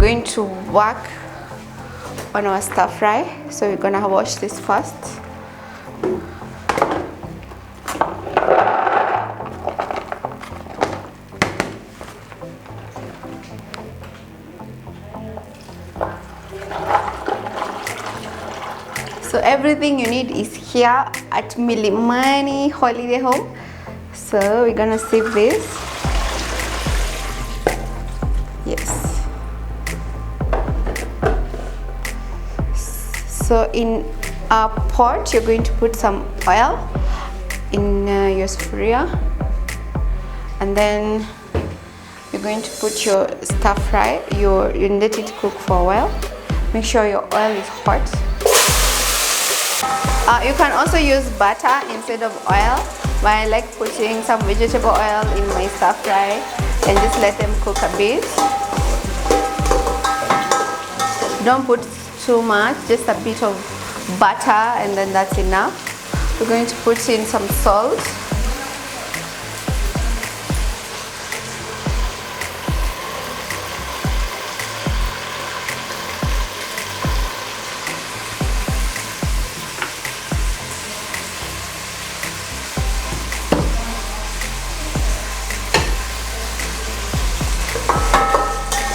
going to work on our stir fry. So we're gonna wash this first. So everything you need is here at Milimani Holiday Home. So we're gonna save this. Yes. So in a pot, you're going to put some oil in your sphere, and then you're going to put your stir fry. You let it cook for a while. Make sure your oil is hot. You can also use butter instead of oil, but I like putting some vegetable oil in my stir fry and just let them cook a bit. Don't put too much, just a bit of butter, and then that's enough. We're going to put in some salt.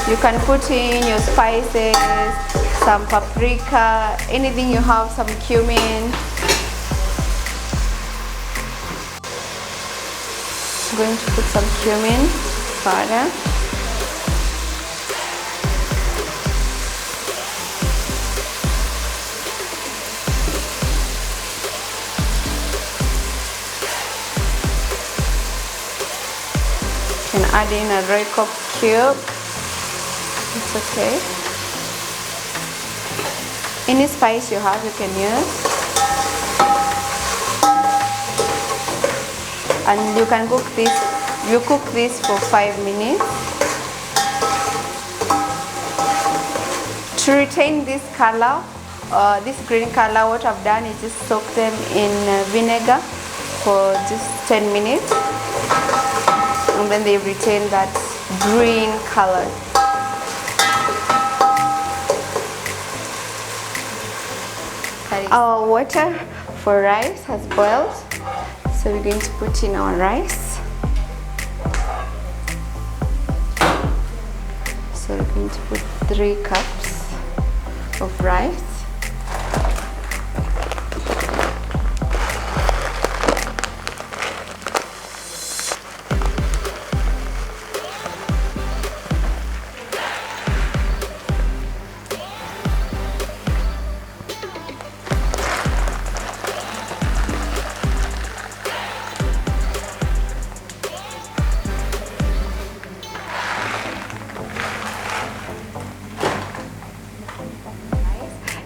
You can put in your spices, some paprika, anything you have, some cumin. I'm going to put some cumin powder. You can add in a Royco cube. It's okay. Any spice you have, you can use. And you can cook this. You cook this for 5 minutes. To retain this color, this green color, what I've done is just soak them in vinegar for just 10 minutes, and then they retain that green color. Our water for rice has boiled, so we're going to put in our rice. So we're going to put 3 cups of rice.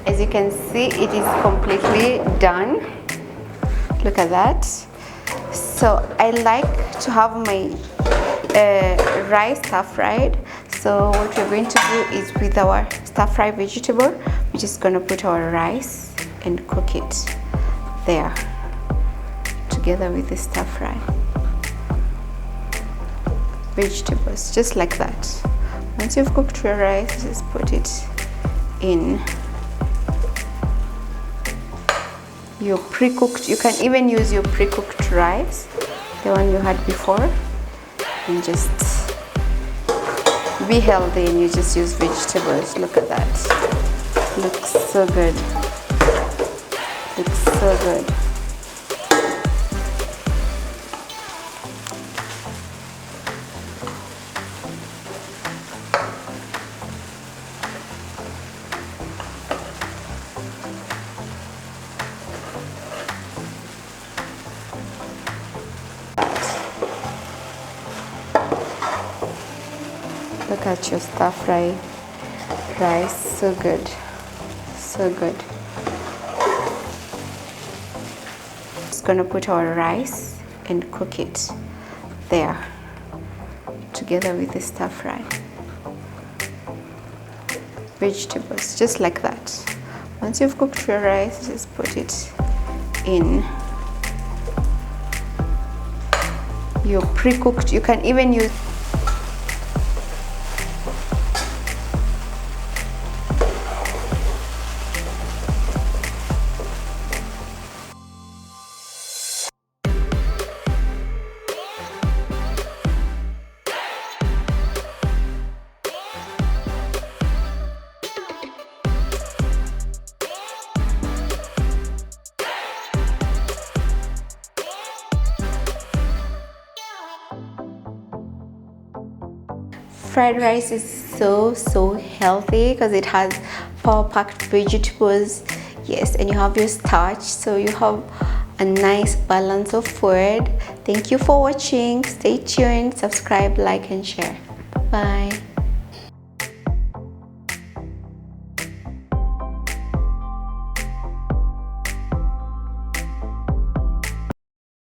As you can see, it is completely done. Look at that. So I like to have my rice stir fried. So what we're going to do is, with our stir fry vegetable, we're just going to put our rice and cook it there together with the stir fry vegetables, just like that. Once you've cooked your rice, just put it in your pre-cooked. You can even use your pre-cooked rice, the one you had before, and just be healthy, and you just use vegetables. Look at that. Looks so good. Looks so good. Look at your stir fry rice, so good, so good. Just gonna put our rice and cook it there together with the stir fry vegetables, just like that. Once you've cooked your rice, just put it in your pre-cooked. You can even use fried rice is so healthy because it has power-packed vegetables. Yes, and you have your starch, so you have a nice balance of food. Thank you for watching. Stay tuned, subscribe, like, and share. Bye.